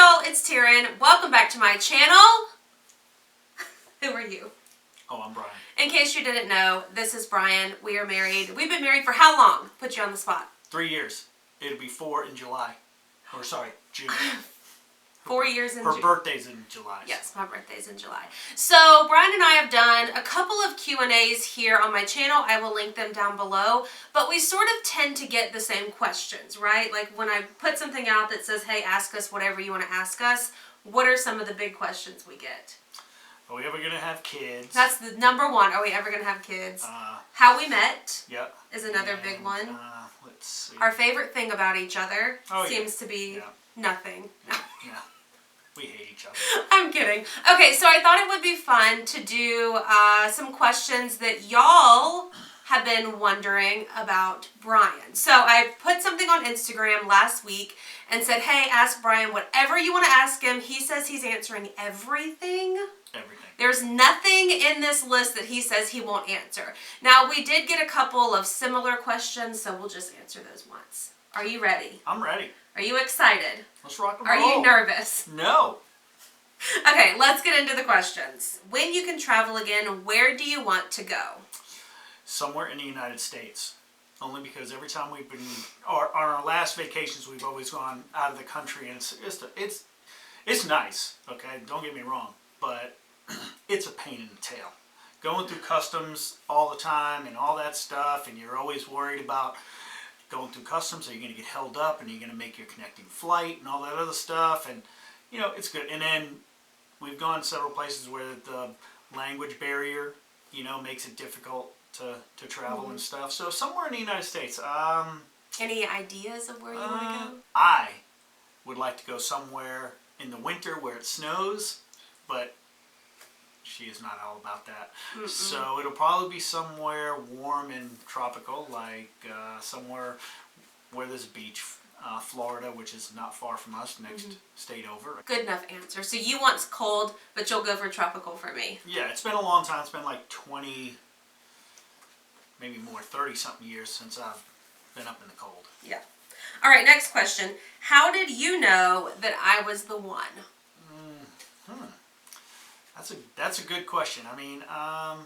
y'all, it's Taryn. Welcome back to my channel. Who are you? Oh, I'm Brian. In case you didn't know, this is Brian. We are married. We've been married for how long? Put you on the spot. 3 years. It'll be 4 in July. Or sorry, June. 4 years in Her June. birthday's in July. Yes, my birthday's in July. So Brian and I have done a couple of Q&As here on my channel. I will link them down below. But we sort of tend to get the same questions, right? Like when I put something out that says, hey, ask us whatever you want to ask us, what are some of the big questions we get? Are we ever going to have kids? That's the number one. Are we ever going to have kids? How we met is another big one. Let's see. Our favorite thing about each other seems to be nothing. Yeah. We hate each other. I'm kidding. Okay, so I thought it would be fun to do some questions that y'all have been wondering about Brian. So I put something on Instagram last week and said, hey, ask Brian whatever you want to ask him. He says he's answering everything. Everything. There's nothing in this list that he says he won't answer. Now, we did get a couple of similar questions, so we'll just answer those once. Are you ready? I'm ready. Are you excited? Let's rock and roll. Are you nervous? No. Okay, let's get into the questions. When you can travel again, where do you want to go? Somewhere in the United States. Only because every time we've been, or on our last vacations, we've always gone out of the country, and it's nice. Okay, don't get me wrong, but it's a pain in the tail. Going through customs all the time and all that stuff, and you're always worried about going through customs. Are you going to get held up, and are you going to make your connecting flight and all that other stuff? And you know, it's good. And then we've gone several places where the language barrier, you know, makes it difficult to travel and stuff. So somewhere in the United States. Any ideas of where you want to go? I would like to go somewhere in the winter where it snows, but she is not all about that. So it'll probably be somewhere warm and tropical, like somewhere where there's a beach. Florida, which is not far from us, next state over. Good enough answer. So you want cold, but you'll go for tropical for me. Yeah, it's been a long time. It's been like 20, maybe more, 30-something years since I've been up in the cold. Yeah. All right, next question. How did you know that I was the one? That's a good question. I mean, I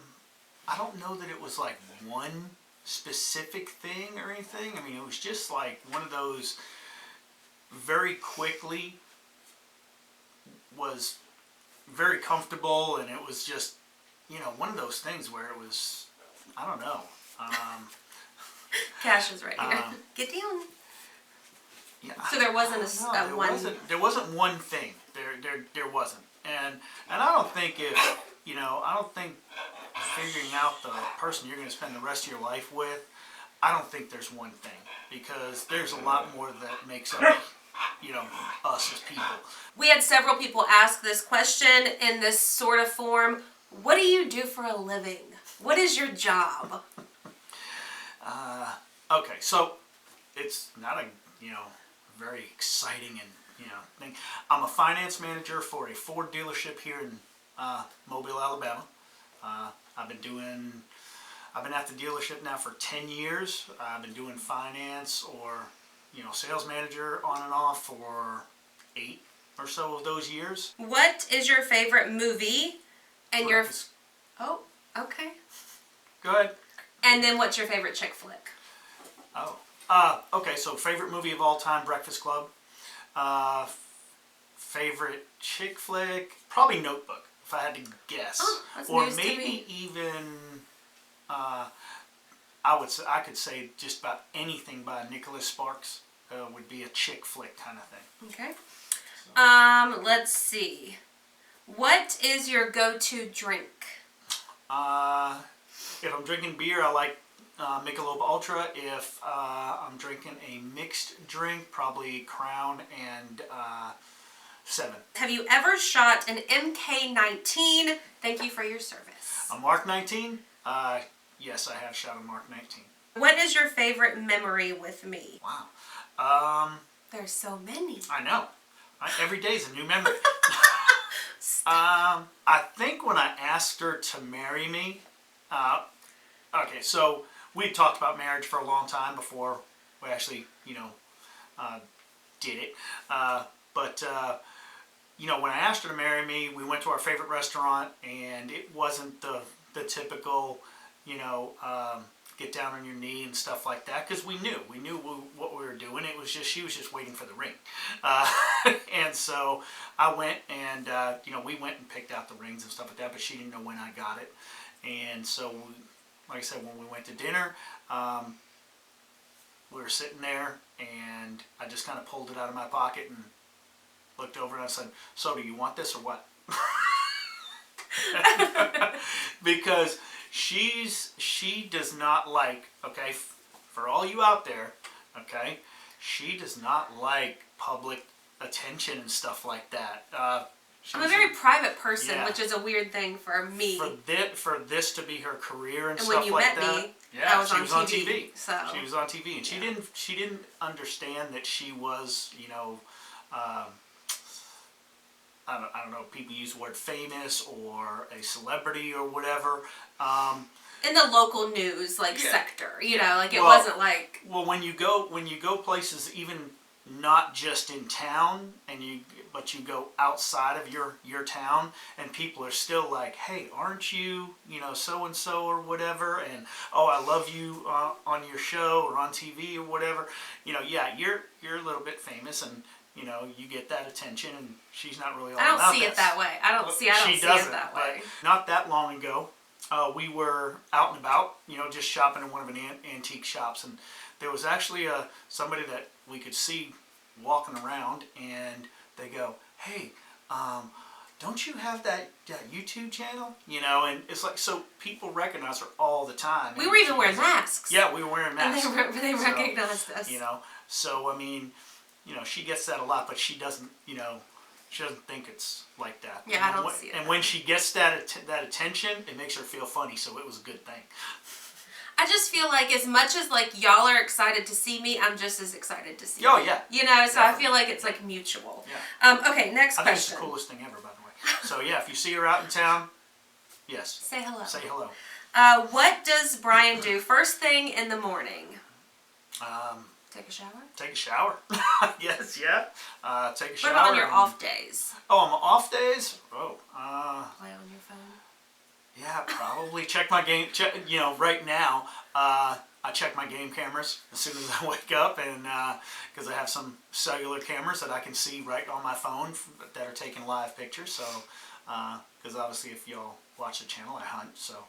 don't know that it was like one specific thing or anything. I mean, it was just like one of those very quickly was very comfortable, and it was just, you know, one of those things where it was, I don't know. Cash is right here. Get down. Yeah, so there wasn't there wasn't one thing. There wasn't. And I don't think I don't think figuring out the person you're going to spend the rest of your life with, I don't think there's one thing, because there's a lot more that makes up, you know, us as people. We had several people ask this question in this sort of form. What do you do for a living? What is your job? Okay, so it's not a, you know, very exciting and, you know, thing. I'm a finance manager for a Ford dealership here in Mobile, Alabama. I've been at the dealership now for 10 years. I've been doing finance or, you know, sales manager on and off for 8 or so of those years. What is your favorite movie? And Breakfast. Oh, okay. Go ahead. And then what's your favorite chick flick? Oh. Okay, so favorite movie of all time, Breakfast Club. Favorite chick flick, probably Notebook, if I had to guess. Oh, that's or news maybe to me. even I could say just about anything by Nicholas Sparks would be a chick flick kind of thing. Okay. So. Let's see. What is your go-to drink? If I'm drinking beer, I like Michelob Ultra. If I'm drinking a mixed drink, probably Crown and 7. Have you ever shot an MK-19? Thank you for your service. A Mark 19? Yes, I have shot a Mark 19. What is your favorite memory with me? Wow. There's so many. I know. Every day's a new memory. I think when I asked her to marry me, okay, so we talked about marriage for a long time before we actually, you know, did it. But you know, when I asked her to marry me, we went to our favorite restaurant, and it wasn't the typical, you know, get down on your knee and stuff like that, because we knew what we were doing. It was just, she was just waiting for the ring, and so I went and you know, we went and picked out the rings and stuff like that, but she didn't know when I got it, and so like I said, when we went to dinner, we were sitting there, and I just kind of pulled it out of my pocket and looked over and I said, "So, do you want this or what?" Because she does not like, okay, for all you out there, okay, she does not like public attention and stuff like that. I'm a very private person, yeah, which is a weird thing for me. For this to be her career and when stuff you like met that. me, Yeah, I was she on was TV, on TV. So she was on TV, and yeah. she didn't understand that she was, you know, I don't know, people use the word famous or a celebrity or whatever. In the local news, like, yeah, sector, you know, like, it well, wasn't like... Well, when you go places, even not just in town, but you go outside of your town, and people are still like, "Hey, aren't you, you know, so and so or whatever?" And, "Oh, I love you on your show or on TV or whatever." You know, yeah, you're a little bit famous, and you know, you get that attention, and she's not really all about that. I don't see it that way. I don't see it that way. Not that long ago, we were out and about, you know, just shopping in one of an antique shops, and there was actually somebody that we could see walking around, and they go, "Hey, don't you have that YouTube channel?" You know, and it's like, so people recognize her all the time. We were even wearing masks. Yeah, we were wearing masks. And they recognized us. You know, so I mean, you know, she gets that a lot, but she doesn't, you know, she doesn't think it's like that. Yeah, I don't see it. And when she gets that attention, it makes her feel funny, so it was a good thing. I just feel like as much as like y'all are excited to see me, I'm just as excited to see you. Oh, yeah. You know, so Definitely. I feel like it's like mutual. Yeah. Okay, next question. I think it's the coolest thing ever, by the way. So yeah, if you see her out in town, yes. Say hello. Say hello. What does Brian do first thing in the morning? Take a shower? Take a shower. Yes, yeah. Take a shower. What about on your off days? Oh, on my off days? Oh, play on your phone? Yeah, probably check my game. You know, right now, I check my game cameras as soon as I wake up, and because I have some cellular cameras that I can see right on my phone that are taking live pictures. So, because obviously, if y'all watch the channel, I hunt. So,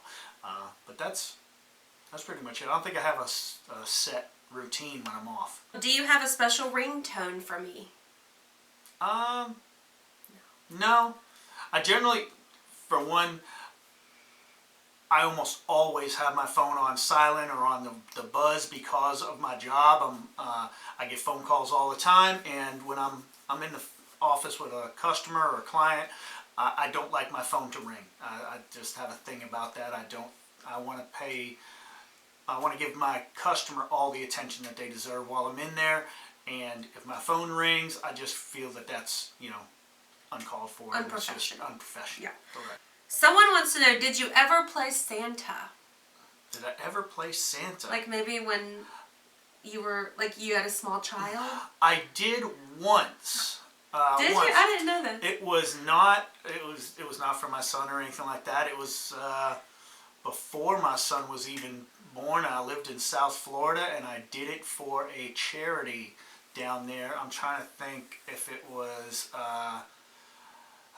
but that's pretty much it. I don't think I have a set routine when I'm off. Do you have a special ringtone for me? No. I generally, for one, I almost always have my phone on silent or on the buzz because of my job. I get phone calls all the time, and when I'm in the office with a customer or a client, I don't like my phone to ring. I just have a thing about that. I want to give my customer all the attention that they deserve while I'm in there, and if my phone rings, I just feel that that's, you know, uncalled for. Unprofessional. It's just unprofessional. Yeah. Correct. Someone wants to know, did you ever play Santa? Did I ever play Santa? Like maybe when you were, like you had a small child? I did once. Did you? I didn't know that. It was not for my son or anything like that. It was before my son was even born. I lived in South Florida, and I did it for a charity down there. I'm trying to think if it was,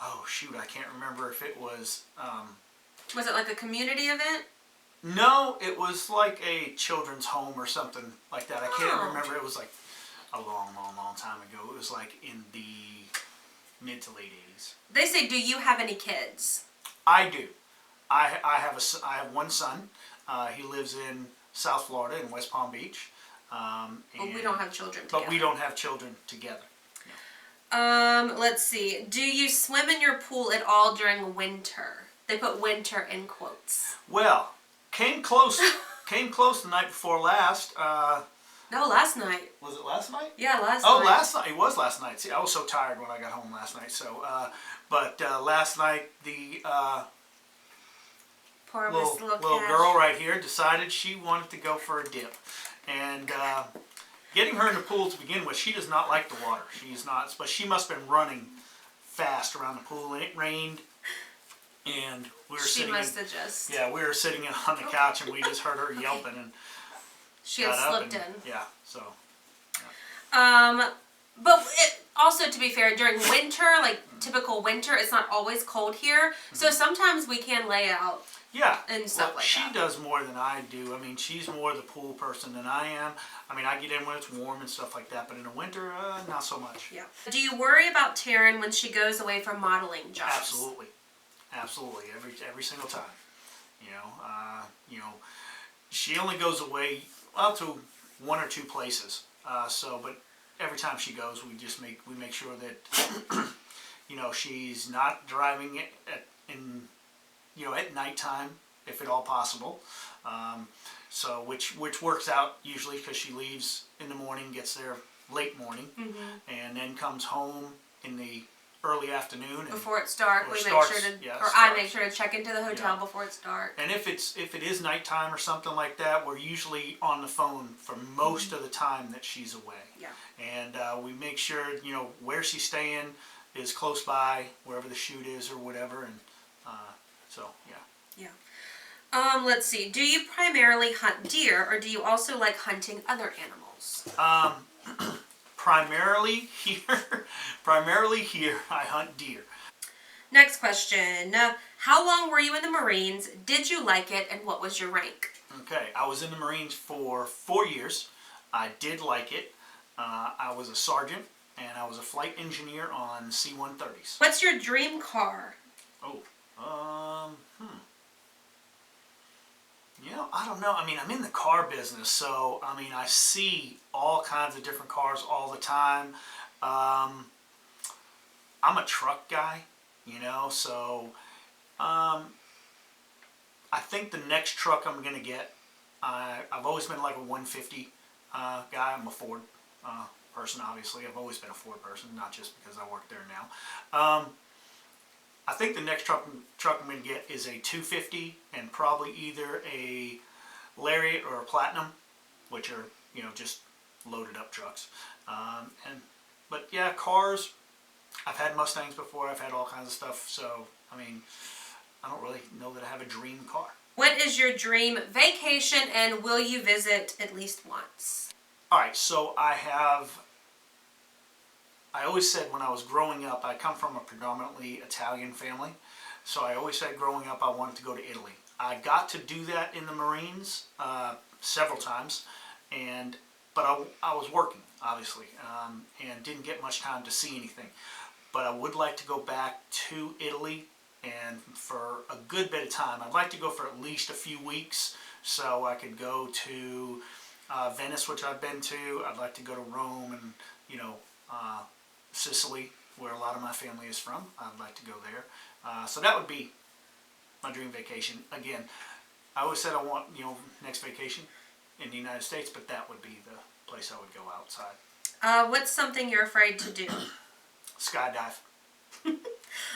oh shoot, I can't remember if it was. Was it like a community event? No, it was like a children's home or something like that. I can't remember. It was like a long, long, long time ago. It was like in the mid to late 80s. They say, do you have any kids? I do. I have one son. He lives in South Florida in West Palm Beach. But we don't have children together. But we don't have children together. No. Let's see. Do you swim in your pool at all during winter? They put winter in quotes. Well, came close. Came close the night before last. No, last night. Was it last night? Yeah, last night. Oh, last night. It was last night. See, I was so tired when I got home last night. So, but last night the Poor little girl right here decided she wanted to go for a dip, and getting her in the pool to begin with, she does not like the water. She's not, but she must have been running fast around the pool, and it rained, and we were She sitting. must have just. Yeah, we were sitting on the couch, and we just heard her yelping, and she had slipped in. Yeah, so. But also, to be fair, during winter, like typical winter, it's not always cold here. So sometimes we can lay out. Yeah, and stuff like she that. does more than I do. I mean, she's more the pool person than I am. I mean, I get in when it's warm and stuff like that, but in the winter, not so much. Yeah. Do you worry about Taryn when she goes away from modeling jobs? Absolutely, absolutely. Every single time. You know, she only goes away to one or two places. But every time she goes, we make sure that she's not driving at nighttime, if at all possible. Which works out usually because she leaves in the morning, gets there late morning, and then comes home in the early afternoon. Before it's dark, I make sure to check into the hotel before it's dark. And if it is nighttime or something like that, we're usually on the phone for most of the time that she's away. Yeah. And we make sure where she's staying is close by, wherever the shoot is or whatever, and Yeah. Let's see. Do you primarily hunt deer, or do you also like hunting other animals? Primarily here, I hunt deer. Next question. How long were you in the Marines? Did you like it, and what was your rank? Okay, I was in the Marines for 4 years. I did like it. I was a sergeant, and I was a flight engineer on C-130s. What's your dream car? I don't know. I mean, I'm in the car business, so, I mean, I see all kinds of different cars all the time. I'm a truck guy, so, I think the next truck I'm going to get, I've always been like a 150 guy. I'm a Ford person, obviously. I've always been a Ford person, not just because I work there now. I think the next truck I'm going to get is a 250, and probably either a Lariat or a Platinum, which are, just loaded up trucks. But yeah, cars, I've had Mustangs before, I've had all kinds of stuff, so, I mean, I don't really know that I have a dream car. What is your dream vacation, and will you visit at least once? Alright, so I always said when I was growing up, I come from a predominantly Italian family, so I always said growing up I wanted to go to Italy. I got to do that in the Marines several times, but I was working, obviously, and didn't get much time to see anything. But I would like to go back to Italy, and for a good bit of time. I'd like to go for at least a few weeks, so I could go to Venice, which I've been to. I'd like to go to Rome and, Sicily, where a lot of my family is from. I'd like to go there. So that would be my dream vacation. Again, I always said I want, next vacation in the United States, but that would be the place I would go outside. What's something you're afraid to do? Skydive.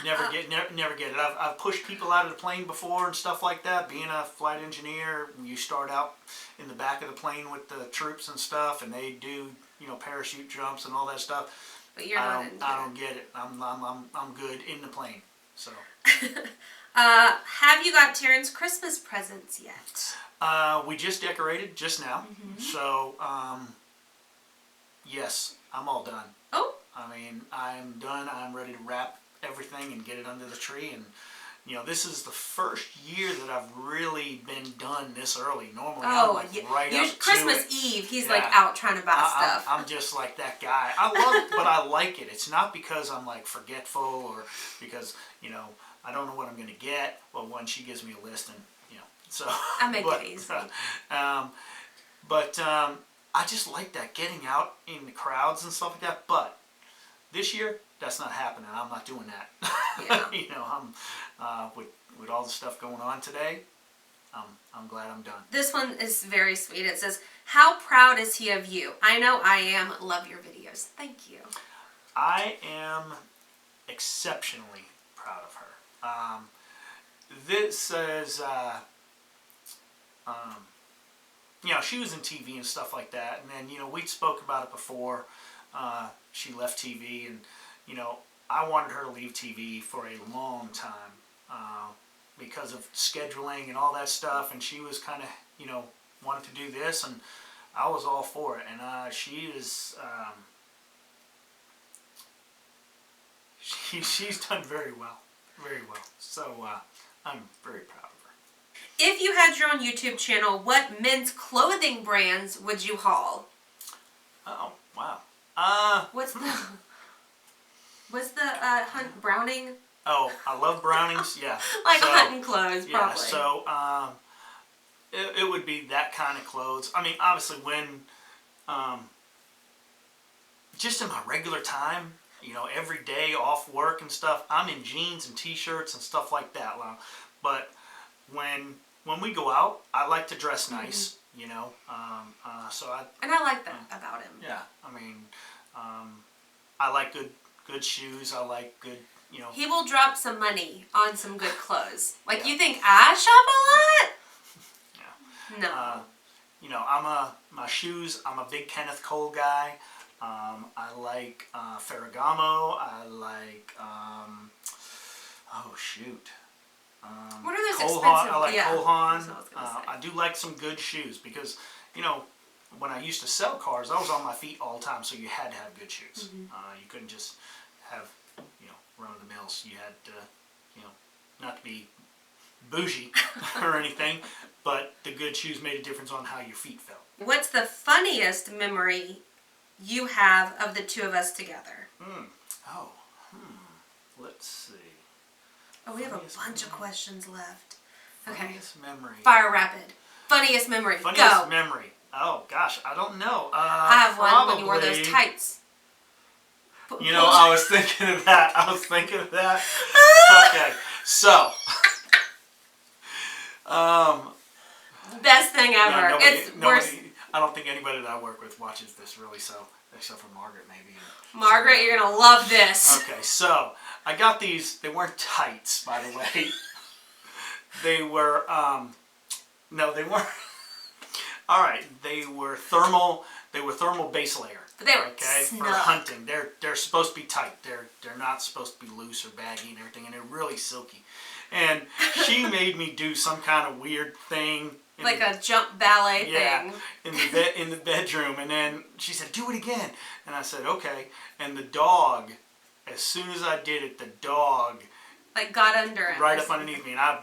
Never get it. I've pushed people out of the plane before and stuff like that. Being a flight engineer, you start out in the back of the plane with the troops and stuff, and they do, parachute jumps and all that stuff. But you're not into it. I don't get it. I'm good in the plane. So. Have you got Taryn's Christmas presents yet? We just decorated just now. So, yes, I'm all done. Oh. I mean, I'm done. I'm ready to wrap everything and get it under the tree. And, this is the first year that I've really been done this early. Normally, I'm like right up to Christmas Eve, he's like out trying to buy stuff. I'm just like that guy. I love it, but I like it. It's not because I'm like forgetful or because, I don't know what I'm going to get. Well, one, she gives me a list and, so. I make it easy. I just like that, getting out in the crowds and stuff like that. But this year, that's not happening. I'm not doing that. Yeah. I'm with all the stuff going on today. I'm glad I'm done. This one is very sweet. It says, "How proud is he of you? I know I am. Love your videos." Thank you. I am exceptionally proud of her. This says, she was in TV and stuff like that, and then we spoke about it before. She left TV, and I wanted her to leave TV for a long time because of scheduling and all that stuff, and she was kind of, wanted to do this, and I was all for it. And she is, she's done very well. So I'm very proud of her. If you had your own YouTube channel, what men's clothing brands would you haul? Oh, wow. What's the Browning? Oh, I love Brownings, yeah. Like hunting clothes, probably. Yeah, so it would be that kind of clothes. I mean, obviously when, just in my regular time, every day off work and stuff, I'm in jeans and t-shirts and stuff like that. But when we go out, I like to dress nice, so And I like that about him. Yeah, I mean, I like good shoes. I like good, He will drop some money on some good clothes. Like, you think I shop a lot? Yeah. No. My shoes, I'm a big Kenneth Cole guy. I like Ferragamo. I like, What are those Cole expensive? I like Cole Haan. That's what I was gonna say. I do like some good shoes because, when I used to sell cars, I was on my feet all the time, so you had to have good shoes. You couldn't just have, run-of-the-mills. You had to, not to be bougie or anything, but the good shoes made a difference on how your feet felt. What's the funniest memory you have of the two of us together? Let's see. Oh, we have a Funniest bunch of memory. questions left. Okay. Funniest memory. Fire rapid. Funniest memory. Funniest Go. memory. Oh gosh, I don't know. I have one when you wore those tights. I was thinking of that. Okay, so. Best thing ever. Nobody, I don't think anybody that I work with watches this really, so except for Margaret maybe. Margaret, you're gonna love this. Okay, so I got these. They weren't tights, by the way. They were. No, they weren't. All right, they were thermal. They were thermal base layer. But they were for snug. hunting. They're supposed to be tight. They're not supposed to be loose or baggy and everything, and they're really silky. And she made me do some kind of weird thing. Like a jump ballet thing. in the bedroom, and then she said, "Do it again," and I said, "Okay." And the dog, as soon as I did it, the dog got under it. right up underneath me, and I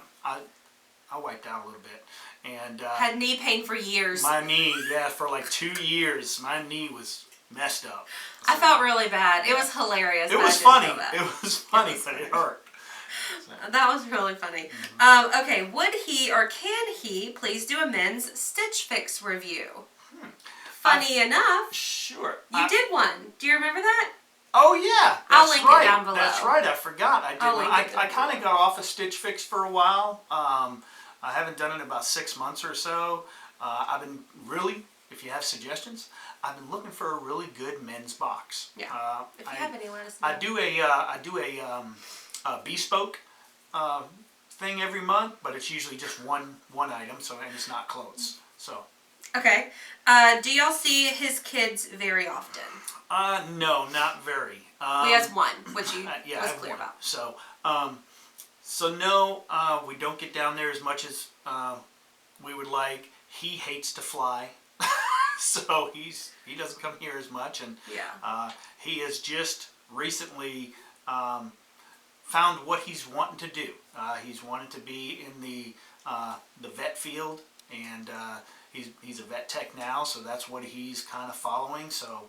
wiped out a little bit, and had knee pain for years. My knee, for like 2 years, my knee was messed up. So, I felt really bad. It was hilarious. It was funny. It was funny, but it hurt. So. That was really funny. Okay, would he or can he please do a men's Stitch Fix review? Funny enough. Sure. You did one. Do you remember that? Oh yeah. I'll link it down below. That's right. I forgot. I did. I kind of got off of Stitch Fix for a while. I haven't done it in about 6 months or so. I've been really, if you have suggestions, I've been looking for a really good men's box. Yeah. If you have any, let us know. I do a bespoke thing every month, but it's usually just one item, and it's not clothes. So. Okay. Do y'all see his kids very often? No, not very. He has one, which you was clear about. So, no, we don't get down there as much as we would like. He hates to fly, so he doesn't come here as much, and he has just recently found what he's wanting to do. He's wanted to be in the vet field, and he's a vet tech now, so that's what he's kind of following. So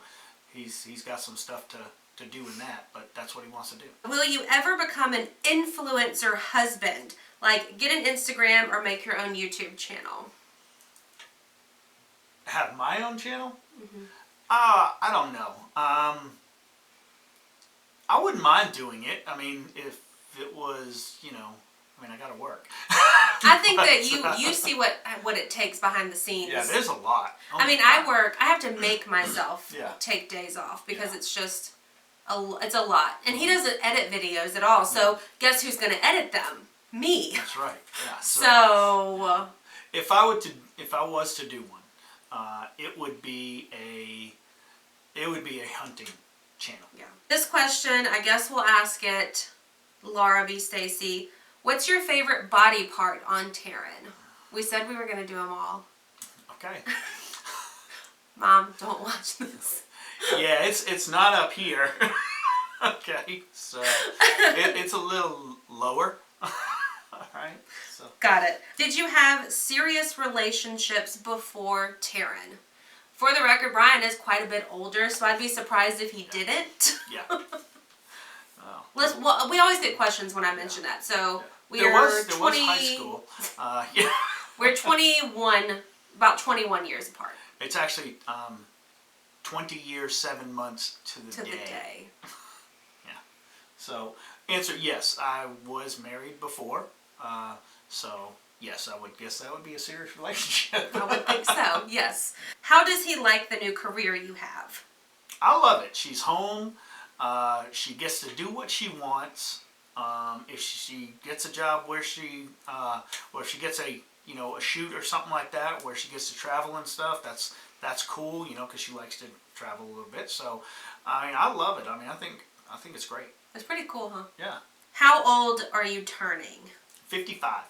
he's got some stuff to do in that, but that's what he wants to do. Will you ever become an influencer husband? Like get an Instagram or make your own YouTube channel? Have my own channel? I don't know. I wouldn't mind doing it. I mean, if it was, I gotta work. I think that you see what it takes behind the scenes. Yeah, there's a lot. Oh I mean, I work. I have to make myself take days off because it's just it's a lot. And he doesn't edit videos at all. So guess who's going to edit them? Me. That's right. Yeah. So if I was to do one, it would be a hunting channel. Yeah. This question, I guess we'll ask it, Laura B. Stacy. What's your favorite body part on Taryn? We said we were going to do them all. Okay. Mom, don't watch this. Yeah, it's not up here. Okay, so it's a little lower. All right. So. Got it. Did you have serious relationships before Taryn? For the record, Brian is quite a bit older, so I'd be surprised if he didn't. Yeah. Well, we always get questions when I mention that. So there was high school. Yeah. We're 21, about 21 years apart. It's actually 20 years, 7 months to the day. Yeah. So, answer, yes, I was married before. So, yes, I would guess that would be a serious relationship. I would think so, yes. How does he like the new career you have? I love it. She's home. She gets to do what she wants. If she gets a job where she gets a shoot or something like that, where she gets to travel and stuff, that's cool, because she likes to travel a little bit. So, I mean, I love it. I mean, I think it's great. It's pretty cool, huh? Yeah. How old are you turning? 55.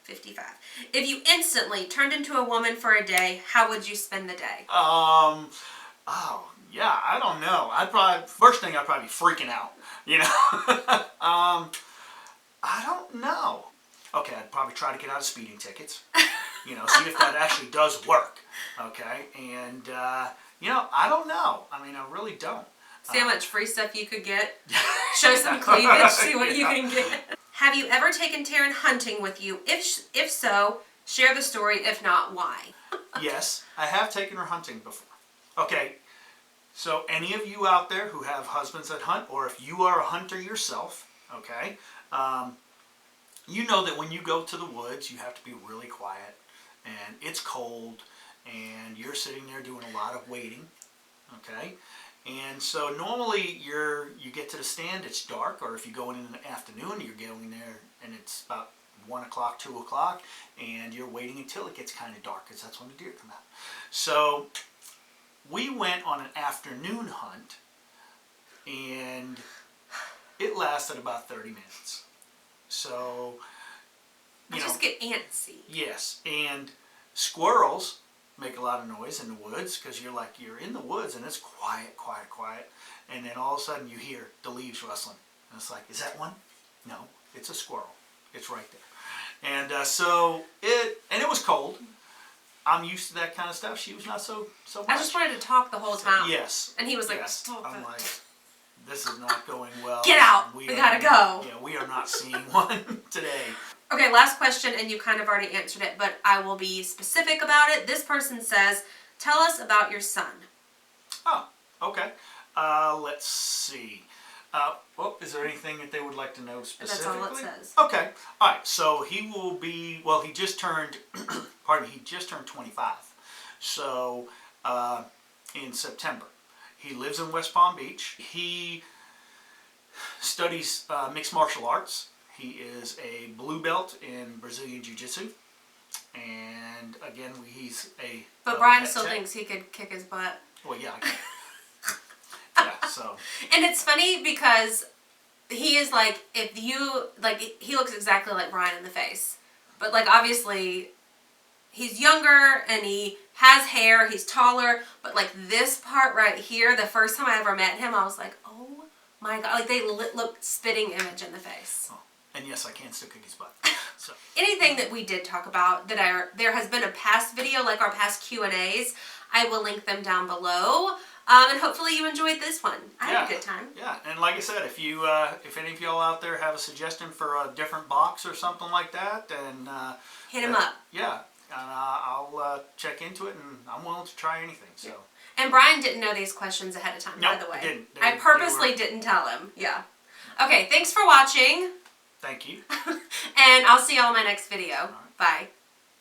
55. If you instantly turned into a woman for a day, how would you spend the day? Oh, yeah, I don't know. First thing I'd probably be freaking out, I don't know. Okay, I'd probably try to get out of speeding tickets, see if that actually does work, okay? And, I don't know. I mean, I really don't. See how much free stuff you could get? Show some cleavage, see what you can get. Have you ever taken Taryn hunting with you? If so, share the story. If not, why? Yes, I have taken her hunting before. Okay, so any of you out there who have husbands that hunt, or if you are a hunter yourself, okay, you know that when you go to the woods, you have to be really quiet, and it's cold, and you're sitting there doing a lot of waiting, okay? And so normally you get to the stand, it's dark, or if you go in the afternoon, you're going there and it's about 1 o'clock, 2 o'clock, and you're waiting until it gets kind of dark, because that's when the deer come out. So we went on an afternoon hunt, and it lasted about 30 minutes. So, I just get antsy. Yes, and squirrels make a lot of noise in the woods, because you're in the woods and it's quiet, quiet, quiet, and then all of a sudden you hear the leaves rustling, and it's like, is that one? No, it's a squirrel. It's right there. And it was cold. I'm used to that kind of stuff. She was not so much. I just wanted to talk the whole time. Yes. And he was like, yes. Stop I'm it. like, this is not going well. Get out. We gotta go. Yeah, we are not seeing one today. Okay, last question, and you kind of already answered it, but I will be specific about it. This person says, tell us about your son. Oh, okay. Let's see. Is there anything that they would like to know specifically? That's all it says. Okay. All right. So he will be, he just turned, he just turned 25. So, in September. He lives in West Palm Beach. He studies mixed martial arts. He is a blue belt in Brazilian Jiu-Jitsu. And again, he's a... But Brian still thinks he could kick his butt. Well, yeah, I can. Yeah, so... And it's funny because he is like, he looks exactly like Brian in the face. But obviously, he's younger and he has hair, he's taller. But this part right here, the first time I ever met him, I was like, oh my God. They look spitting image in the face. Oh. And yes, I can still kick his butt. So. Anything that we did talk about there has been a past video, like our past Q&As, I will link them down below. And hopefully you enjoyed this one. I had a good time. Yeah, and like I said, if any of y'all out there have a suggestion for a different box or something like that, then hit him up. Yeah, I'll check into it, and I'm willing to try anything. So. And Brian didn't know these questions ahead of time, by the way. I didn't. I purposely didn't tell him. Yeah. Okay, thanks for watching. Thank you. And I'll see y'all in my next video. Bye.